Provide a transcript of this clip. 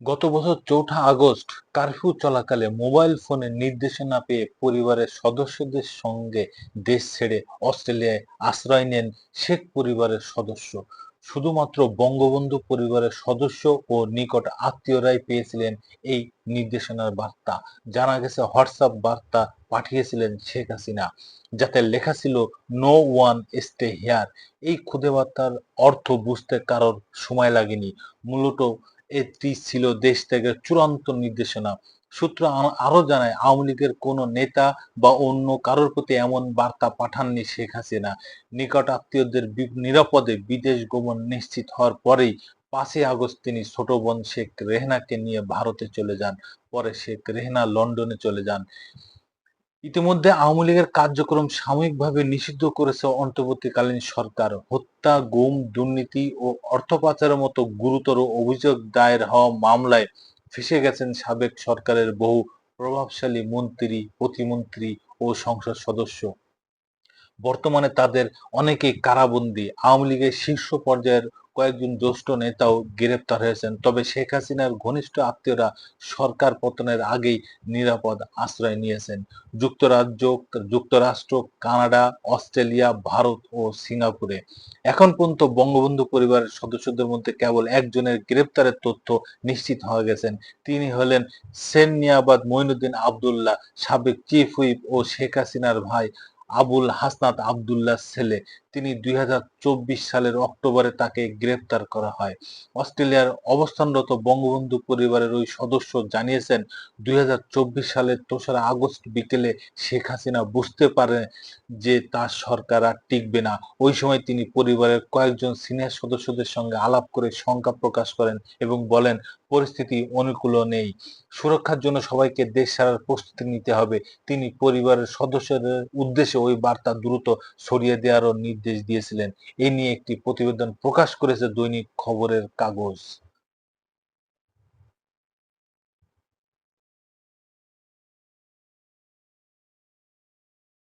গত বছর ৪ঠা August curfew চলাকালে মোবাইল ফোনে নির্দেশনা পেয়ে পরিবারের সদস্যদের সঙ্গে দেশ ছেড়ে অস্ট্রেলিয়ায় আশ্রয় নেন শেখ পরিবারের সদস্য। শুধুমাত্র বঙ্গবন্ধু পরিবারের সদস্য ও নিকট আত্মীয়রাই পেয়েছিলেন এই নির্দেশনার বার্তা। জানা গেছে হোয়াটসঅ্যাপ বার্তা পাঠিয়েছিলেন শেখ হাসিনা, যাতে লেখা ছিল নো ওয়ান স্টে হিয়ার। এই খুদে বার্তার অর্থ বুঝতে কারোর সময় লাগেনি। মূলত এটি ছিল দেশ ত্যাগের চূড়ান্ত নির্দেশনা। সূত্র আরো জানায়, আওয়ামী লীগের কোনো নেতা বা অন্য কারোর প্রতি এমন বার্তা পাঠাননি শেখ হাসিনা। নিকট আত্মীয়দের নিরাপদে বিদেশ গমন নিশ্চিত হওয়ার পরেই 5ই আগস্ট তিনি ছোট বোন শেখ রেহেনাকে নিয়ে ভারতে চলে যান। পরে শেখ রেহেনা লন্ডনে চলে যান। ইতিমধ্যে আওয়ামী লীগের কার্যক্রম সাময়িকভাবে নিষিদ্ধ করেছে অন্তর্বর্তীকালীন সরকার। হত্যা, গুম, দুর্নীতি ও অর্থ পাচারের মতো গুরুতর অভিযোগ দায়ের হওয়া মামলায় ফেঁসে গেছেন সাবেক সরকারের বহু প্রভাবশালী মন্ত্রী, প্রতিমন্ত্রী ও সংসদ সদস্য। বর্তমানে তাদের অনেকেই কারাবন্দী। আওয়ামী লীগের শীর্ষ পর্যায়ের কয়েকজন জ্যেষ্ঠ নেতাও গ্রেপ্তার হয়েছেন। তবে শেখ হাসিনার ঘনিষ্ঠ আত্মীয়রা সরকার পতনের আগেই নিরাপদ আশ্রয় নিয়েছেন যুক্তরাষ্ট্র, কানাডা, অস্ট্রেলিয়া, ভারত ও সিঙ্গাপুরে। এখন পর্যন্ত বঙ্গবন্ধু পরিবারের সদস্যদের মধ্যে কেবল একজনের গ্রেপ্তারের তথ্য নিশ্চিত হয়ে গেছেন। তিনি হলেন সেরনিয়াবাদ মঈনুদ্দিন আবদুল্লাহ, সাবেক চিফ হুইপ ও শেখ হাসিনার ভাই আবুল হাসনাত আবদুল্লাহর ছেলে। তিনি 2024 সালের অক্টোবরে তাকে গ্রেপ্তার করা হয়। অস্ট্রেলিয়ার অবস্থানরত বঙ্গবন্ধু পরিবারের ওই সদস্য জানিয়েছেন, 2024 সালের 3রা আগস্ট বিকেলে শেখ হাসিনা বুঝতে পারে যে তার সরকার আর টিকবে না। ওই সময় তিনি পরিবারের কয়েকজন সিনিয়র সদস্যদের সঙ্গে আলাপ করে শঙ্কা প্রকাশ করেন এবং বলেন, পরিস্থিতি অনুকূল নেই, সুরক্ষার জন্য সবাইকে দেশ ছাড়ার প্রস্তুতি নিতে হবে। তিনি পরিবারের সদস্যদের উদ্দেশ্যে ওই বার্তা দ্রুত ছড়িয়ে দেওয়ারও নির্দেশ দিয়েছিলেন। এ নিয়ে একটি প্রতিবেদন প্রকাশ করেছে দৈনিক খবরের কাগজ।